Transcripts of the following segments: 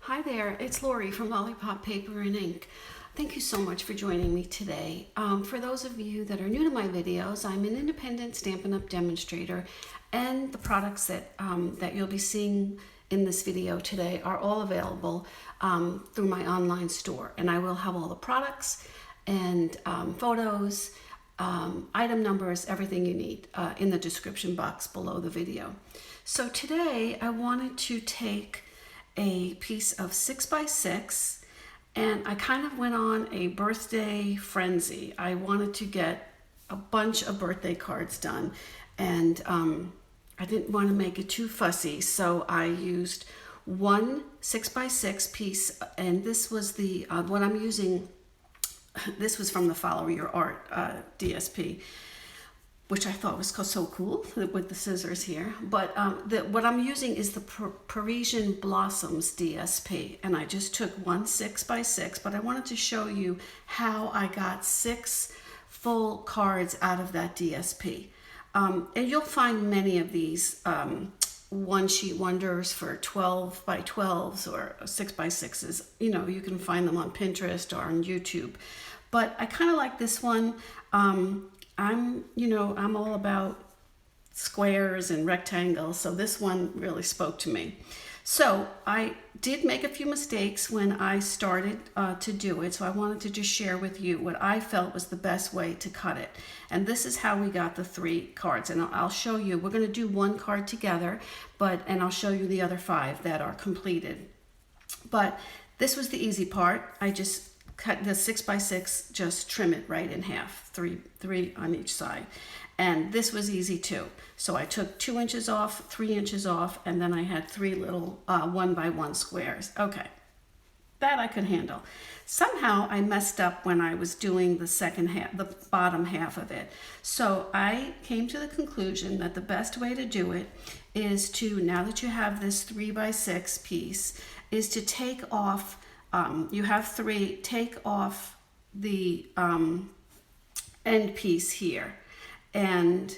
Hi there, it's Lori from Lollipop Paper and Ink. Thank you so much for joining me today. For those of you that are new to my videos, I'm an independent Stampin' Up! Demonstrator, and the products that you'll be seeing in this video today are all available through my online store. And I will have all the products and photos, item numbers, everything you need in the description box below the video. So today I wanted to take a piece of 6x6 and I kind of went on a birthday frenzy. I wanted to get a bunch of birthday cards done, and I didn't want to make it too fussy, so I used one 6x6 piece, and this was the what I'm using. This was from the Follow Your Art DSP, which I thought was so cool with the scissors here. But what I'm using is the Parisian Blossoms DSP. And I just took one 6x6, but I wanted to show you how I got 6 full cards out of that DSP. And you'll find many of these one sheet wonders for 12x12s or 6x6s. You know, you can find them on Pinterest or on YouTube. But I kind of like this one. I'm all about squares and rectangles, so this one really spoke to me. So I did make a few mistakes when I started to do it, so I wanted to just share with you what I felt was the best way to cut it. And this is how we got the 3 cards, and I'll show you. We're going to do one card together, and I'll show you the other 5 that are completed. But this was the easy part. I just cut the 6x6, just trim it right in half, three on each side. And this was easy too. So I took 2 inches off, 3 inches off, and then I had 3 little 1x1 squares. Okay, that I could handle. Somehow I messed up when I was doing the second half, the bottom half of it. So I came to the conclusion that the best way to do it is to, now that you have this 3x6 piece, is to take off, you have 3, take off the end piece here. And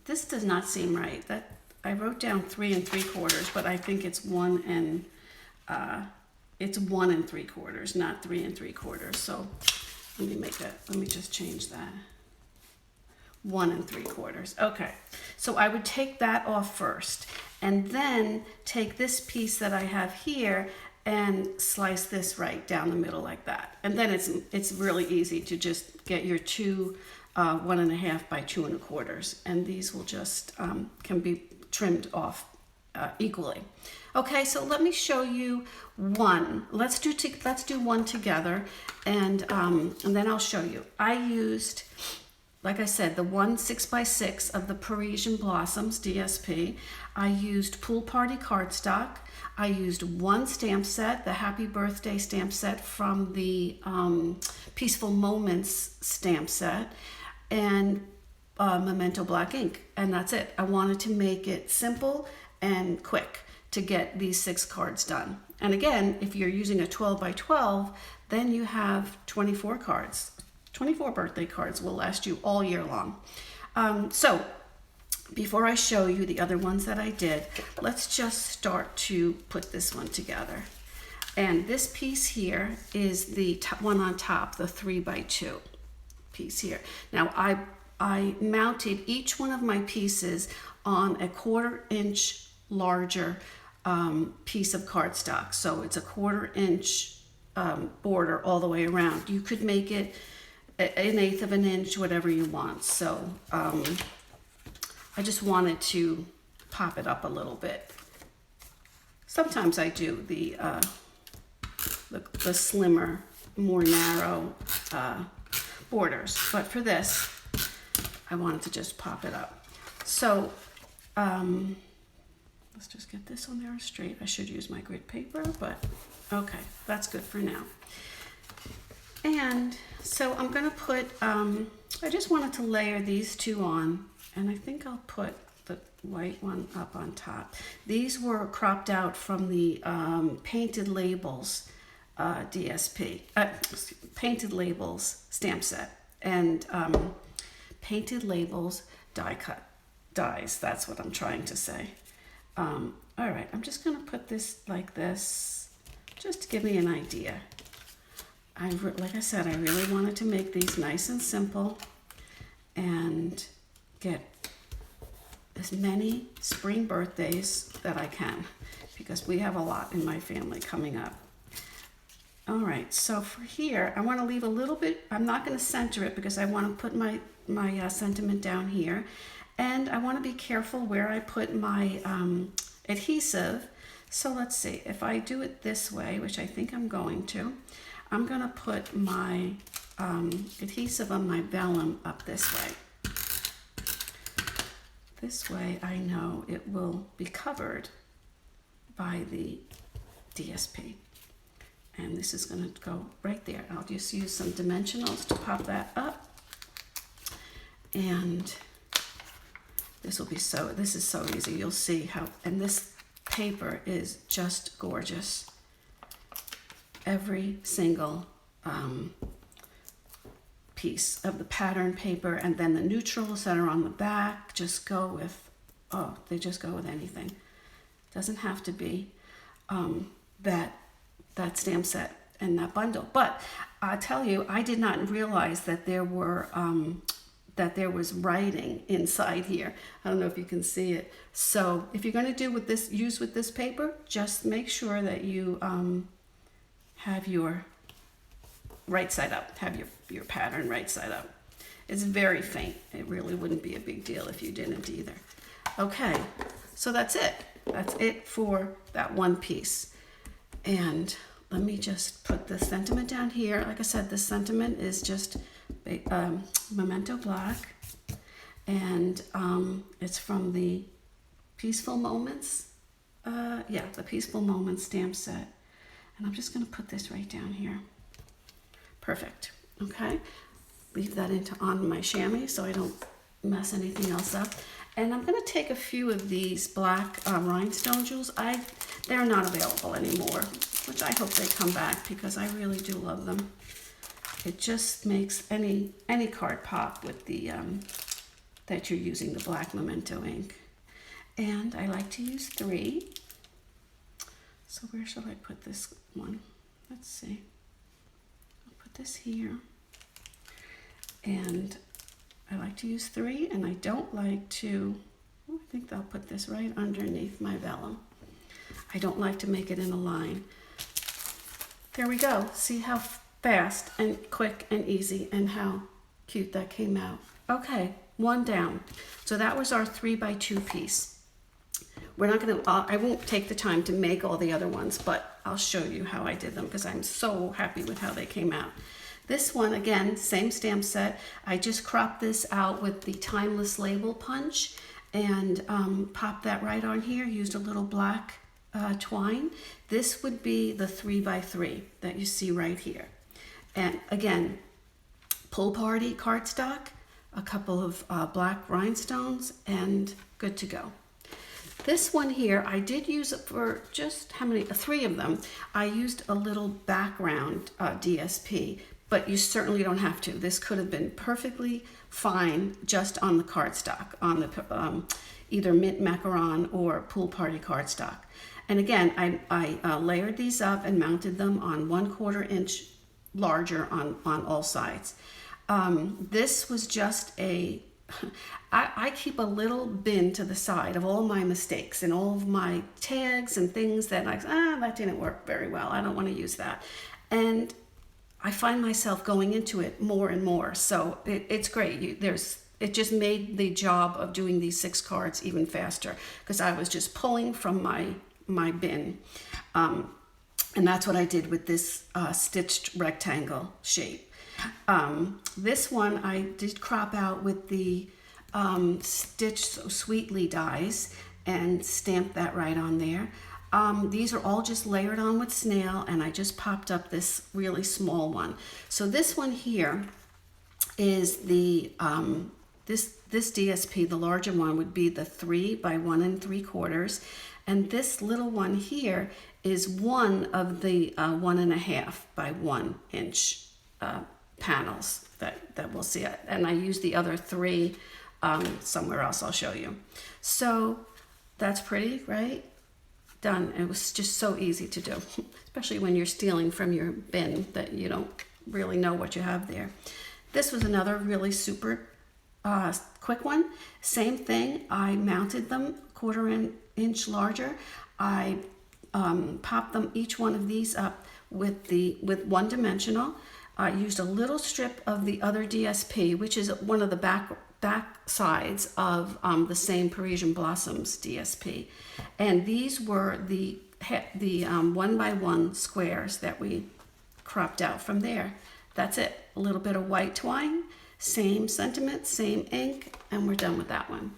this does not seem right. That I wrote down 3 3/4, but I think it's 1 3/4, not 3 3/4. So let me just change that. 1 3/4. Okay, so I would take that off first, and then take this piece that I have here and slice this right down the middle like that. And then it's really easy to just get your 2 1.5 by 2 1/4, and these will just can be trimmed off equally. Okay, so let me show you one. Let's do one together, and then I'll show you. I used, like I said, the one 6x6 of the Parisian Blossoms DSP. I used Pool Party cardstock. I used one stamp set, the Happy Birthday stamp set from the Peaceful Moments stamp set, and Memento black ink, and that's it. I wanted to make it simple and quick to get these 6 cards done. And again, if you're using a 12x12, then you have 24 cards. 24 birthday cards will last you all year long. So before I show you the other ones that I did, let's just start to put this one together. And this piece here is the one on top, the 3x2 piece here. Now I mounted each one of my pieces on a 1/4 inch larger piece of cardstock. So it's a 1/4 inch border all the way around. You could make it 1/8 of an inch, whatever you want. So I just wanted to pop it up a little bit. Sometimes I do the slimmer, more narrow borders, but for this, I wanted to just pop it up. So let's just get this on there straight. I should use my grid paper, but okay, that's good for now. And so I'm gonna put, I just wanted to layer these 2 on, and I think I'll put the white one up on top. These were cropped out from the Painted Labels DSP, Painted Labels stamp set, and Painted Labels die cut dies. That's what I'm trying to say. All right, I'm just gonna put this like this, just to give me an idea. Like I said, I really wanted to make these nice and simple and get as many spring birthdays that I can, because we have a lot in my family coming up. All right, so for here, I want to leave a little bit. I'm not going to center it because I want to put my sentiment down here, and I want to be careful where I put my adhesive. So let's see, if I do it this way, which I think I'm going to put my adhesive on my vellum up this way. This way I know it will be covered by the DSP. And this is going to go right there. I'll just use some dimensionals to pop that up. And this is so easy. You'll see how, and this paper is just gorgeous. Every single piece of the pattern paper, and then the neutrals that are on the back just go with, they just go with anything. Doesn't have to be that stamp set and that bundle. But I tell you, I did not realize that there was writing inside here. I don't know if you can see it. So if you're going to use with this paper, just make sure that you have your right side up, have your pattern right side up. It's very faint. It really wouldn't be a big deal if you didn't either. Okay, so that's it. That's it for that one piece. And let me just put the sentiment down here. Like I said, the sentiment is just Memento Black, and it's from the Peaceful Moments. The Peaceful Moments stamp set. And I'm just going to put this right down here. Perfect. Okay. Leave that on my chamois so I don't mess anything else up. And I'm going to take a few of these black rhinestone jewels. They're not available anymore, which I hope they come back because I really do love them. It just makes any card pop with the that you're using the black Memento ink. And I like to use 3. So where shall I put this one? Let's see. I'll put this here. And I like to use 3, and I don't like to, I think I'll put this right underneath my vellum. I don't like to make it in a line. There we go. See how fast and quick and easy and how cute that came out. Okay, one down. So that was our 3x2 piece. We're not going to, I won't take the time to make all the other ones, but I'll show you how I did them because I'm so happy with how they came out. This one, again, same stamp set. I just cropped this out with the Timeless Label punch and popped that right on here. Used a little black twine. This would be the 3x3 that you see right here. And again, Pull Party cardstock, a couple of black rhinestones, and good to go. This one here, I did use it for just 3 of them. I used a little background DSP, but you certainly don't have to. This could have been perfectly fine just on the cardstock, on the either mint macaron or Pool Party cardstock. And again, I layered these up and mounted them on 1/4 inch larger on all sides. This was just I keep a little bin to the side of all my mistakes and all of my tags and things that that didn't work very well. I don't want to use that. And I find myself going into it more and more. So it's great. It just made the job of doing these 6 cards even faster because I was just pulling from my bin. And that's what I did with this stitched rectangle shape. This one I did crop out with the Stitch So Sweetly dies and stamp that right on there. These are all just layered on with snail, and I just popped up this really small one. So this one here is the this DSP, the larger one would be the 3 by 1 3/4, and this little one here is one of the 1.5 by 1 inch panels that we'll see. And I use the other 3 somewhere else. I'll show you. So that's pretty, right? done. It was just so easy to do, especially when you're stealing from your bin that you don't really know what you have there. This was another really super quick one. Same thing. I mounted them 1/4 inch larger. I popped them, each one of these up with 1 dimensional. I used a little strip of the other DSP, which is one of the back sides of the same Parisian Blossoms DSP, and these were the 1x1 squares that we cropped out from there. That's it. A little bit of white twine, same sentiment, same ink, and we're done with that one.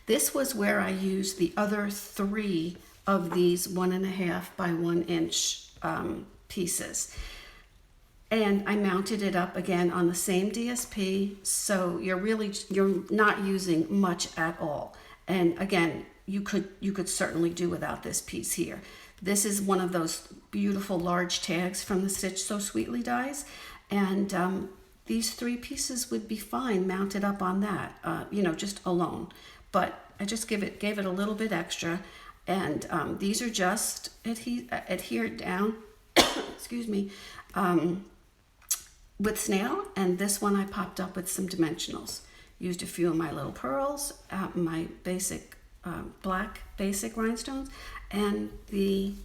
This was where I used the other 3 of these 1.5 by 1 inch pieces. And I mounted it up again on the same DSP, so you're not using much at all. And again, you could certainly do without this piece here. This is one of those beautiful large tags from the Stitch So Sweetly dies, and these 3 pieces would be fine mounted up on that, just alone. But I just gave it a little bit extra, and these are just adhered down. Excuse me. With snail, and this one I popped up with some dimensionals. Used a few of my little pearls, my basic black basic rhinestones, and the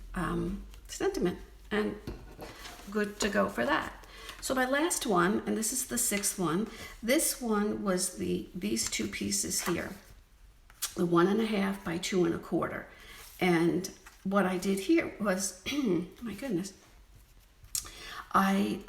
sentiment, and good to go for that. So my last one, and this is the 6th one, this one was these 2 pieces here, the 1.5 by 2 1/4. And what I did here was, my goodness, I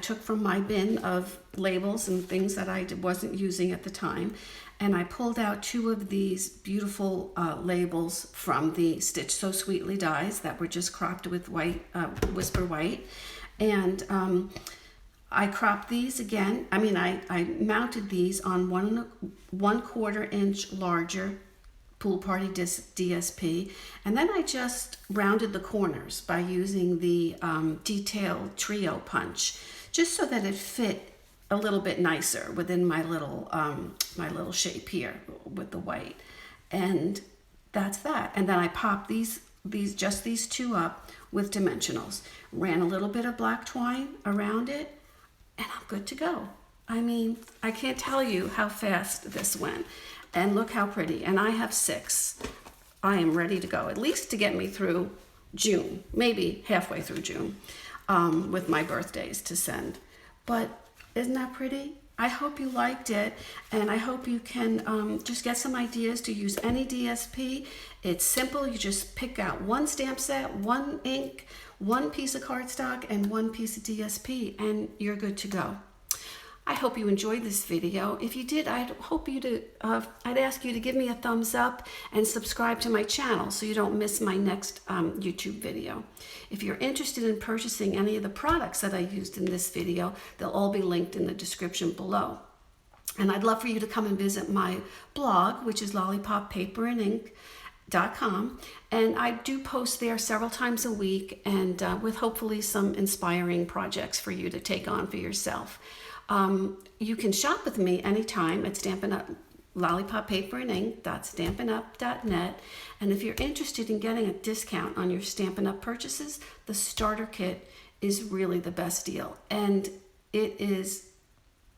took from my bin of labels and things that I wasn't using at the time, and I pulled out 2 of these beautiful labels from the Stitch So Sweetly dies that were just cropped with white, Whisper White, and I cropped these again. I mounted these on 1/4 inch larger Pool Party DSP, and then I just rounded the corners by using the detailed trio punch, just so that it fit a little bit nicer within my little shape here with the white. And that's that. And then I popped these 2 up with dimensionals, ran a little bit of black twine around it, and I'm good to go. I can't tell you how fast this went. And look how pretty. And I have 6. I am ready to go, at least to get me through June, maybe halfway through June, with my birthdays to send. But isn't that pretty? I hope you liked it, and I hope you can just get some ideas to use any DSP. It's simple. You just pick out 1 stamp set, 1 ink, 1 piece of cardstock, and 1 piece of DSP, and you're good to go. I hope you enjoyed this video. If you did, I'd ask you to give me a thumbs up and subscribe to my channel so you don't miss my next YouTube video. If you're interested in purchasing any of the products that I used in this video, they'll all be linked in the description below. And I'd love for you to come and visit my blog, which is lollipoppaperandink.com, and I do post there several times a week, and with hopefully some inspiring projects for you to take on for yourself. You can shop with me anytime at Stampin' Up, lollipoppaperandink.stampinup.net, and if you're interested in getting a discount on your Stampin' Up purchases, the starter kit is really the best deal, and it is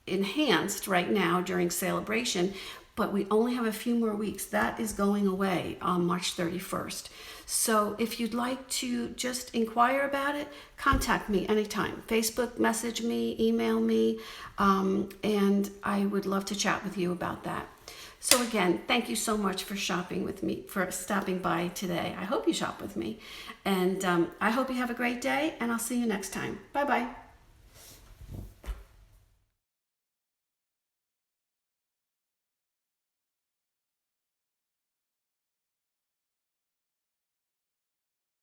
enhanced right now during celebration, but we only have a few more weeks. That is going away on March 31st. So if you'd like to just inquire about it, contact me anytime. Facebook, message me, email me, and I would love to chat with you about that. So again, thank you so much for shopping with me, for stopping by today. I hope you shop with me, and I hope you have a great day, and I'll see you next time. Bye-bye.